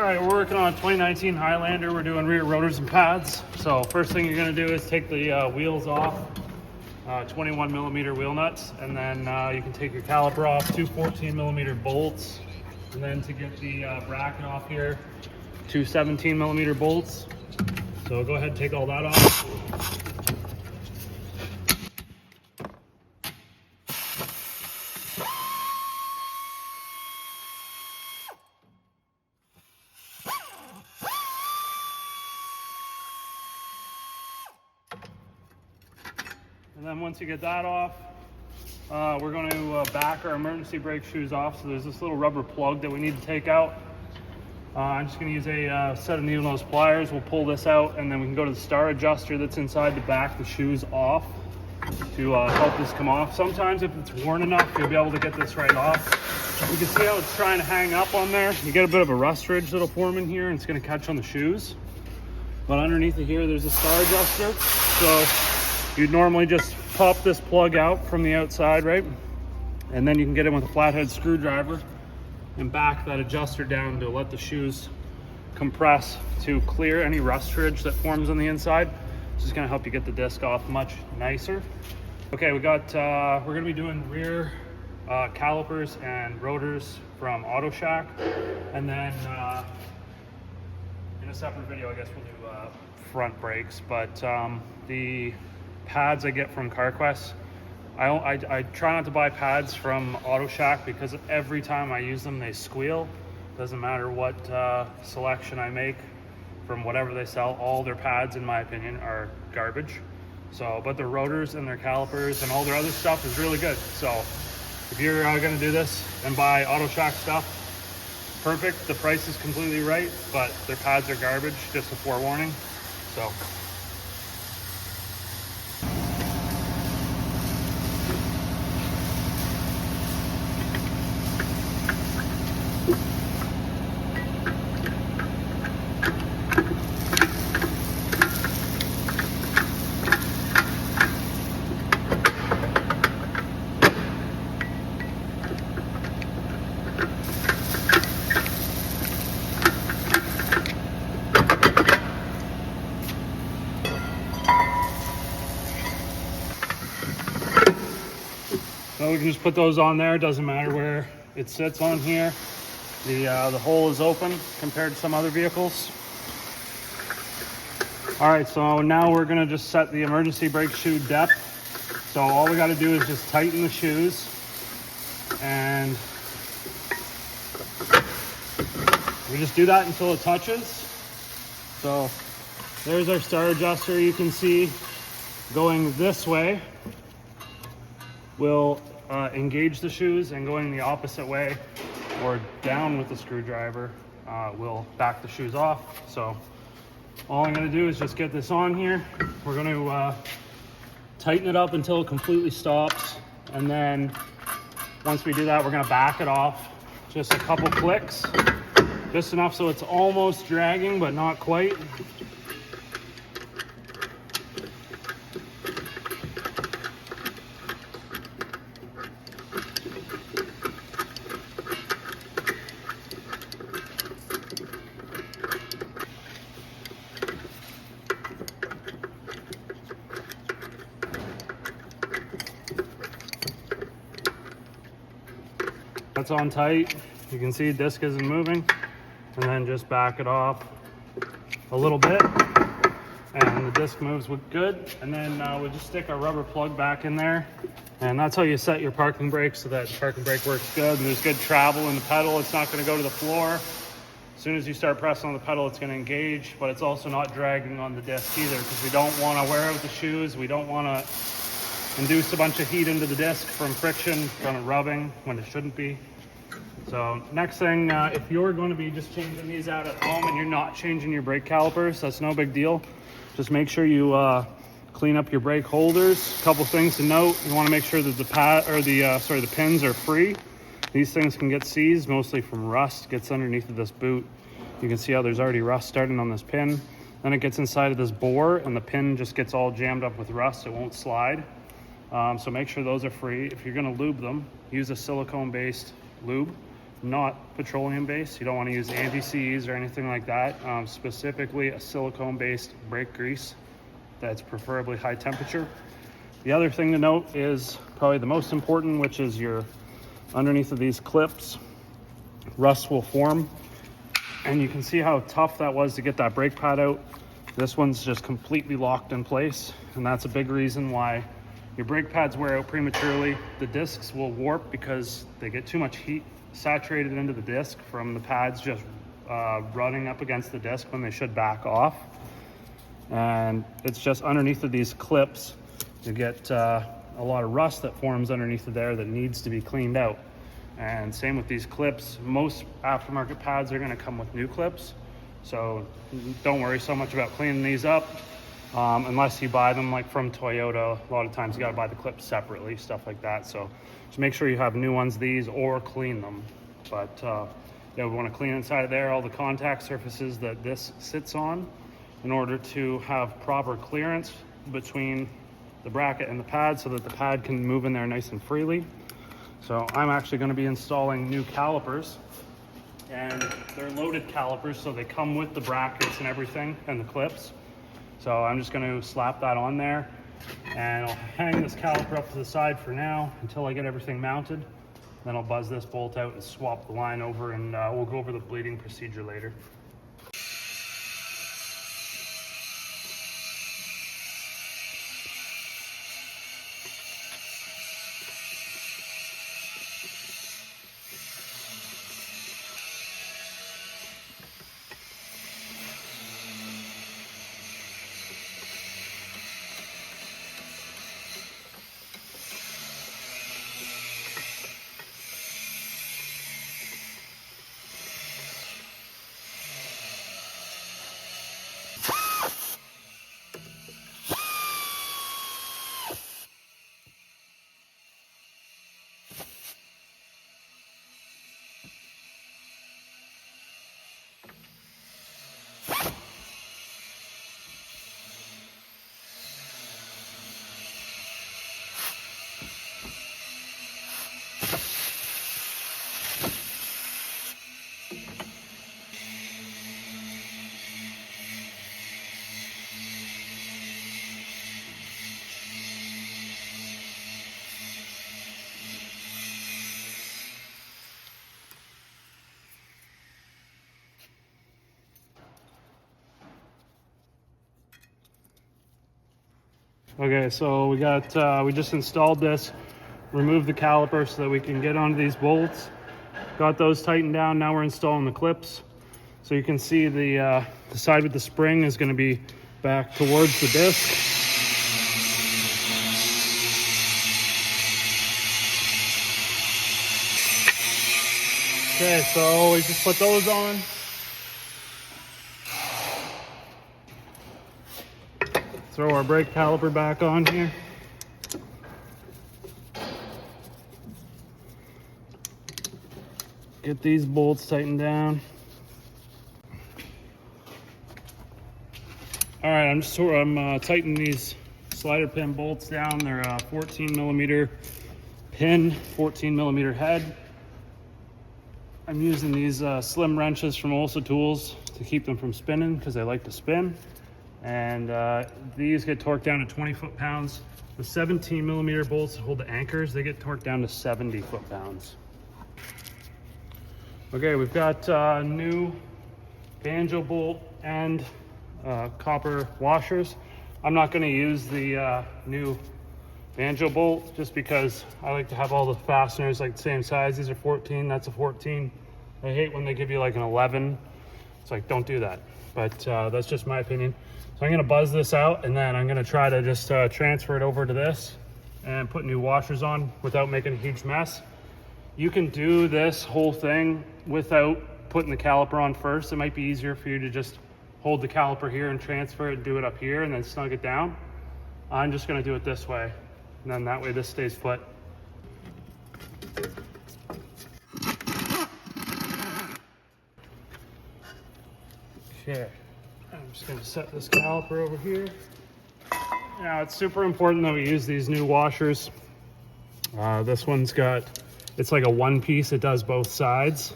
All right, we're working on a 2019 Highlander. We're doing rear rotors and pads. So first thing you're gonna do is take the wheels off, 21 millimeter wheel nuts, and then you can take your caliper off, two 14 millimeter bolts, and then to get the bracket off here, two 17 millimeter bolts. So go ahead and take all that off. And then once you get that off, we're going to back our emergency brake shoes off. So there's this little rubber plug that we need to take out. I'm just going to use a set of needle nose pliers. We'll pull this out, and then we can go to the star adjuster that's inside to back the shoes off to help this come off. Sometimes if it's worn enough, you'll be able to get this right off. You can see how it's trying to hang up on there. You get a bit of a rust ridge that'll form in here, and it's going to catch on the shoes. But underneath of here, there's a star adjuster. So you'd normally just pop this plug out from the outside, right? And then you can get in with a flathead screwdriver and back that adjuster down to let the shoes compress to clear any rust ridge that forms on the inside. This is gonna help you get the disc off much nicer. Okay, we're gonna be doing rear calipers and rotors from Auto Shack. And then in a separate video, I guess we'll do front brakes. But the pads I get from CarQuest, I try not to buy pads from Auto Shack because every time I use them they squeal. Doesn't matter what selection I make from whatever they sell, all their pads in my opinion are garbage. So but their rotors and their calipers and all their other stuff is really good. So if you're gonna do this and buy Auto Shack stuff, perfect. The price is completely right, but their pads are garbage, just a forewarning. So we can just put those on there. It doesn't matter where it sits on here. The hole is open compared to some other vehicles. All right, so now we're gonna just set the emergency brake shoe depth. So all we gotta do is just tighten the shoes, and we just do that until it touches. So there's our star adjuster. You can see going this way will engage the shoes, and going the opposite way or down with the screwdriver will back the shoes off. So all I'm going to do is just get this on here. We're going to tighten it up until it completely stops, and then once we do that, we're going to back it off just a couple clicks, just enough so it's almost dragging but not quite. That's on tight. You can see disc isn't moving, and then just back it off a little bit and the disc moves good. And then we'll just stick our rubber plug back in there, and that's how you set your parking brake so that the parking brake works good and there's good travel in the pedal. It's not going to go to the floor. As soon as you start pressing on the pedal, it's going to engage, but it's also not dragging on the disc either, because we don't want to wear out the shoes. We don't want to induce a bunch of heat into the disc from friction, kind of rubbing when it shouldn't be. So next thing, if you're going to be just changing these out at home and you're not changing your brake calipers, that's no big deal. Just make sure you clean up your brake holders. A couple things to note: you want to make sure that the pins are free. These things can get seized, mostly from rust. Gets underneath of this boot. You can see how there's already rust starting on this pin. Then it gets inside of this bore, and the pin just gets all jammed up with rust. It won't slide. So make sure those are free. If you're going to lube them, use a silicone-based lube. not petroleum based. You don't want to use anti-seize or anything like that. Specifically a silicone based brake grease that's preferably high temperature. The other thing to note is probably the most important, which is your underneath of these clips, rust will form. And you can see how tough that was to get that brake pad out. This one's just completely locked in place. And that's a big reason why your brake pads wear out prematurely. The discs will warp because they get too much heat saturated into the disc from the pads just running up against the disc when they should back off. And it's just underneath of these clips, you get a lot of rust that forms underneath of there that needs to be cleaned out. And same with these clips. Most aftermarket pads are going to come with new clips, so don't worry so much about cleaning these up unless you buy them like from Toyota. A lot of times you got to buy the clips separately, stuff like that. So just make sure you have new ones, these, or clean them. But yeah, we want to clean inside of there, all the contact surfaces that this sits on, in order to have proper clearance between the bracket and the pad so that the pad can move in there nice and freely. So I'm actually going to be installing new calipers, and they're loaded calipers, so they come with the brackets and everything and the clips. So I'm just going to slap that on there, and I'll hang this caliper up to the side for now until I get everything mounted. Then I'll buzz this bolt out and swap the line over, and we'll go over the bleeding procedure later. Okay, so we just installed this, removed the caliper so that we can get onto these bolts. Got those tightened down. Now we're installing the clips. So you can see the side with the spring is going to be back towards the disc. Okay, so we just put those on. Throw our brake caliper back on here. Get these bolts tightened down. All right, I'm tightening these slider pin bolts down. They're a 14 millimeter pin, 14 millimeter head. I'm using these slim wrenches from Olsa Tools to keep them from spinning because they like to spin. And these get torqued down to 20 foot-pounds. The 17 millimeter bolts that hold the anchors, they get torqued down to 70 foot-pounds. Okay, we've got new banjo bolt and copper washers. I'm not going to use the new banjo bolt just because I like to have all the fasteners like the same size. These are 14, that's a 14. I hate when they give you like an 11. It's like, don't do that. But that's just my opinion. So I'm going to buzz this out, and then I'm going to try to just transfer it over to this and put new washers on without making a huge mess. You can do this whole thing without putting the caliper on first. It might be easier for you to just hold the caliper here and transfer it and do it up here and then snug it down. I'm just going to do it this way, and then that way this stays put. Okay, I'm just going to set this caliper over here. Now it's super important that we use these new washers. This one's got It's like a one piece, it does both sides.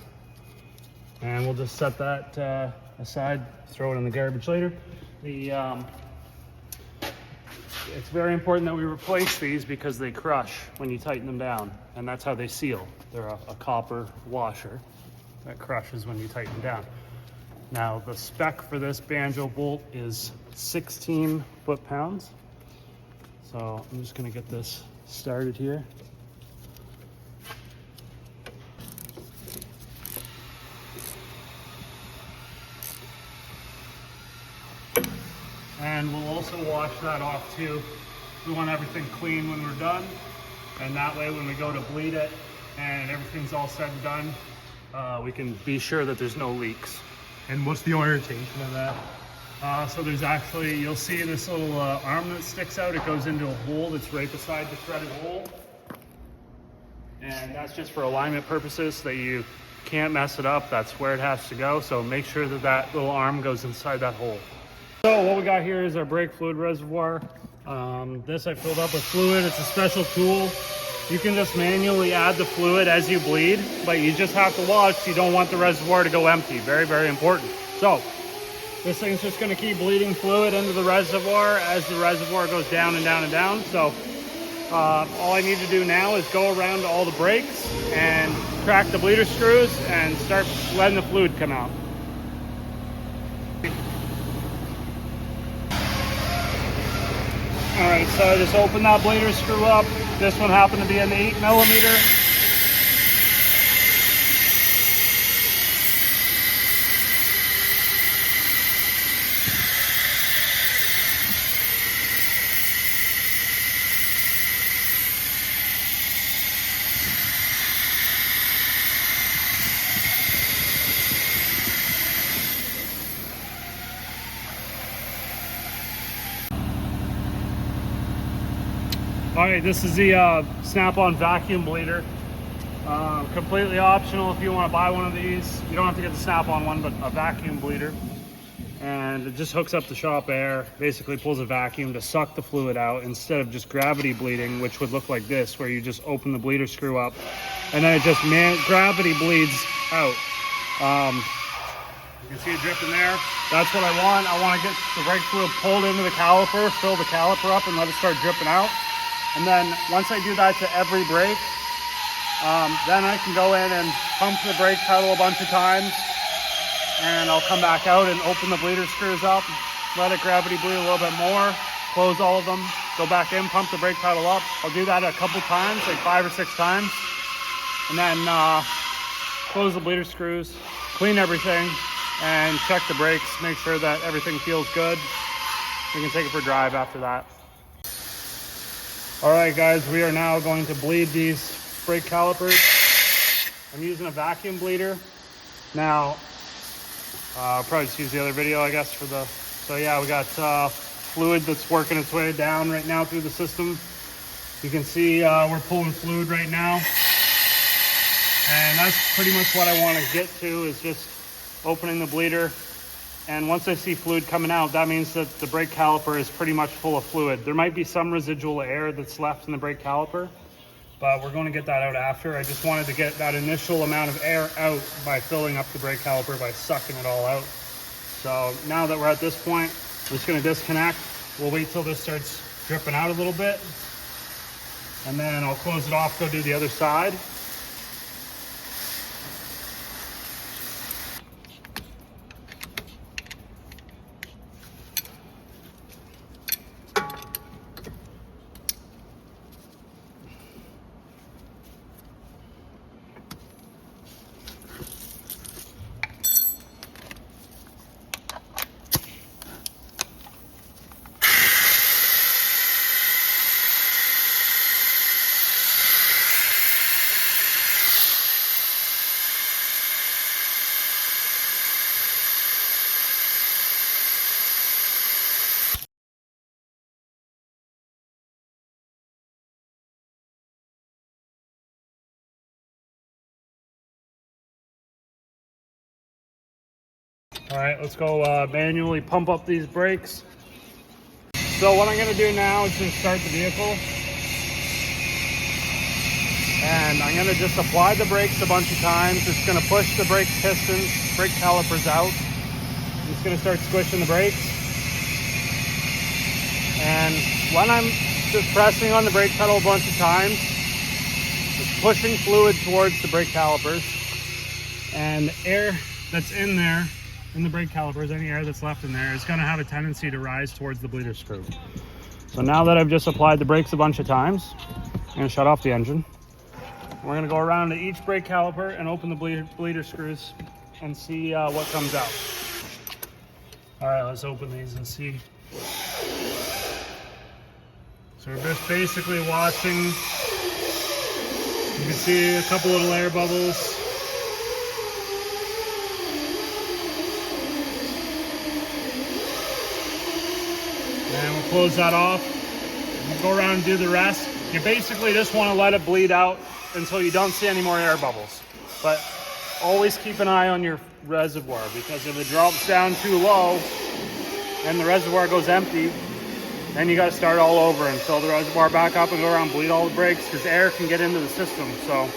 And we'll just set that aside, throw it in the garbage later. It's very important that we replace these because they crush when you tighten them down, and that's how they seal. They're a copper washer that crushes when you tighten them down. Now, the spec for this banjo bolt is 16 foot-pounds. So I'm just gonna get this started here. And we'll also wash that off too. We want everything clean when we're done. And that way when we go to bleed it and everything's all said and done, we can be sure that there's no leaks. And what's the orientation of that? So there's actually, you'll see this little arm that sticks out. It goes into a hole that's right beside the threaded hole. And that's just for alignment purposes so that you can't mess it up. That's where it has to go. So make sure that that little arm goes inside that hole. So what we got here is our brake fluid reservoir. This I filled up with fluid. It's a special tool. You can just manually add the fluid as you bleed, but you just have to watch. You don't want the reservoir to go empty. Very, very important. So this thing's just gonna keep bleeding fluid into the reservoir as the reservoir goes down and down and down. So all I need to do now is go around to all the brakes and crack the bleeder screws and start letting the fluid come out. All right, so I just opened that bleeder screw up. This one happened to be an 8mm. All right, this is the snap-on vacuum bleeder. Completely optional if you want to buy one of these. You don't have to get the snap-on one, but a vacuum bleeder. And it just hooks up the shop air, basically pulls a vacuum to suck the fluid out instead of just gravity bleeding, which would look like this, where you just open the bleeder screw up and then it just gravity bleeds out. You can see it dripping there. That's what I want. I want to get the brake fluid pulled into the caliper, fill the caliper up and let it start dripping out. And then once I do that to every brake, then I can go in and pump the brake pedal a bunch of times, and I'll come back out and open the bleeder screws up, let it gravity bleed a little bit more, close all of them, go back in, pump the brake pedal up. I'll do that a couple times, like 5 or 6 times, and then close the bleeder screws, clean everything, and check the brakes, make sure that everything feels good. We can take it for a drive after that. All right, guys, we are now going to bleed these brake calipers. I'm using a vacuum bleeder. Now, I'll probably just use the other video, I guess, for the... So yeah, we got fluid that's working its way down right now through the system. You can see we're pulling fluid right now. And that's pretty much what I want to get to, is just opening the bleeder. And once I see fluid coming out, that means that the brake caliper is pretty much full of fluid. There might be some residual air that's left in the brake caliper, but we're going to get that out after. I just wanted to get that initial amount of air out by filling up the brake caliper, by sucking it all out. So now that we're at this point, I'm just going to disconnect. We'll wait till this starts dripping out a little bit, and then I'll close it off, go do the other side. All right, let's go manually pump up these brakes. So what I'm gonna do now is just start the vehicle. And I'm gonna just apply the brakes a bunch of times. It's gonna push the brake pistons, brake calipers out. It's gonna start squishing the brakes. And when I'm just pressing on the brake pedal a bunch of times, it's pushing fluid towards the brake calipers. And the air that's in there, in the brake calipers, any air that's left in there, is gonna have a tendency to rise towards the bleeder screw. So now that I've just applied the brakes a bunch of times, I'm gonna shut off the engine. We're gonna go around to each brake caliper and open the bleeder screws and see what comes out. All right, let's open these and see. So we're just basically watching. You can see a couple little air bubbles. And we'll close that off. We'll go around and do the rest. You basically just want to let it bleed out until you don't see any more air bubbles. But always keep an eye on your reservoir, because if it drops down too low and the reservoir goes empty, then you got to start all over and fill the reservoir back up and go around, bleed all the brakes, because air can get into the system. So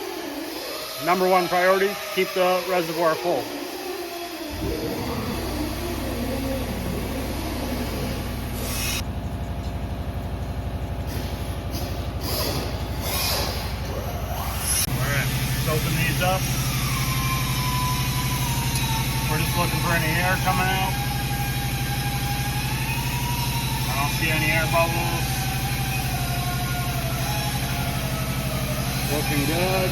number one priority, keep the reservoir full. Open these up. We're just looking for any air coming out. I don't see any air bubbles. Looking good.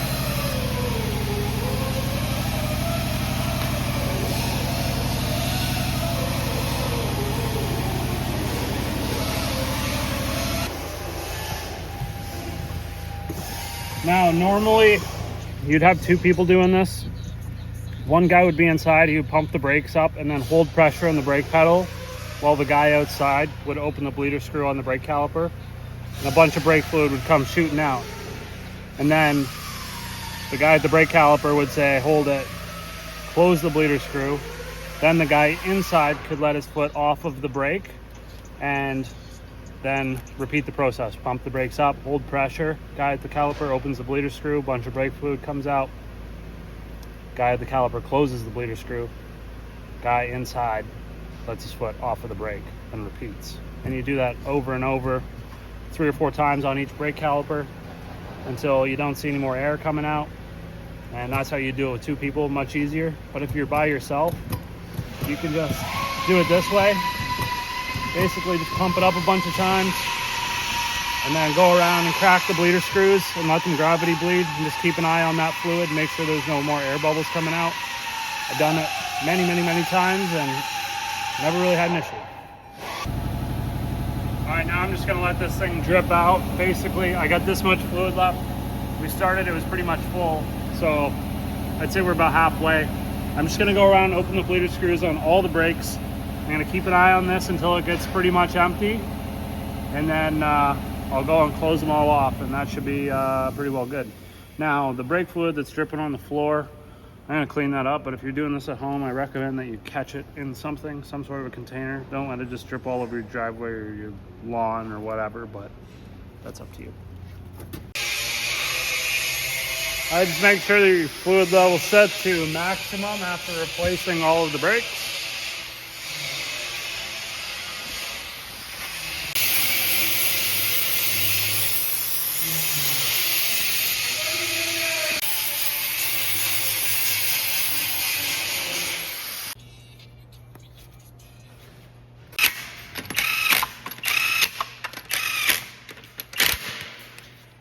Now, normally, you'd have two people doing this. One guy would be inside, he would pump the brakes up and then hold pressure on the brake pedal, while the guy outside would open the bleeder screw on the brake caliper, and a bunch of brake fluid would come shooting out. And then the guy at the brake caliper would say, hold it, close the bleeder screw. Then the guy inside could let his foot off of the brake and then repeat the process. Pump the brakes up, hold pressure. Guy at the caliper opens the bleeder screw, bunch of brake fluid comes out. Guy at the caliper closes the bleeder screw. Guy inside lets his foot off of the brake and repeats. And you do that over and over, 3 or 4 times on each brake caliper until you don't see any more air coming out. And that's how you do it with 2 people, much easier. But if you're by yourself, you can just do it this way. Basically just pump it up a bunch of times and then go around and crack the bleeder screws and let them gravity bleed, and just keep an eye on that fluid, make sure there's no more air bubbles coming out. I've done it many times and never really had an issue. All right, now I'm just gonna let this thing drip out. Basically, I got this much fluid left. We started, it was pretty much full. So I'd say we're about halfway. I'm just gonna go around and open the bleeder screws on all the brakes. I'm gonna keep an eye on this until it gets pretty much empty, and then I'll go and close them all off, and that should be pretty well good. Now, the brake fluid that's dripping on the floor, I'm gonna clean that up, but if you're doing this at home, I recommend that you catch it in something, some sort of a container. Don't let it just drip all over your driveway or your lawn or whatever, but that's up to you. I just make sure that your fluid level set to maximum after replacing all of the brakes.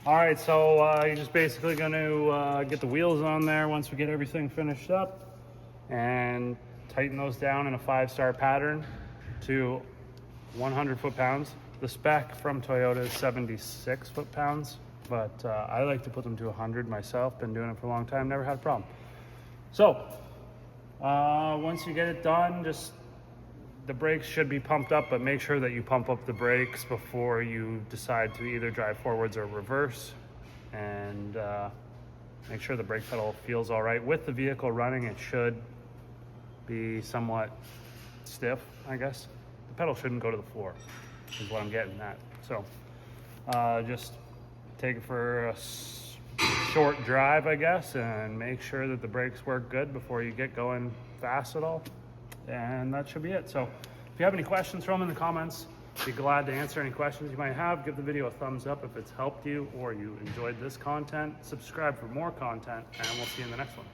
All right, so you're just basically going to get the wheels on there once we get everything finished up, and tighten those down in a 5-star pattern to 100 foot-pounds. The spec from Toyota is 76 foot-pounds, but I like to put them to 100 myself. Been doing it for a long time, never had a problem. So once you get it done, just the brakes should be pumped up, but make sure that you pump up the brakes before you decide to either drive forwards or reverse, and make sure the brake pedal feels all right. With the vehicle running, it should be somewhat stiff, I guess. The pedal shouldn't go to the floor, is what I'm getting at. So just take it for a short drive, I guess, and make sure that the brakes work good before you get going fast at all. And that should be it. So if you have any questions, throw them in the comments. Be glad to answer any questions you might have. Give the video a thumbs up if it's helped you or you enjoyed this content. Subscribe for more content, and we'll see you in the next one.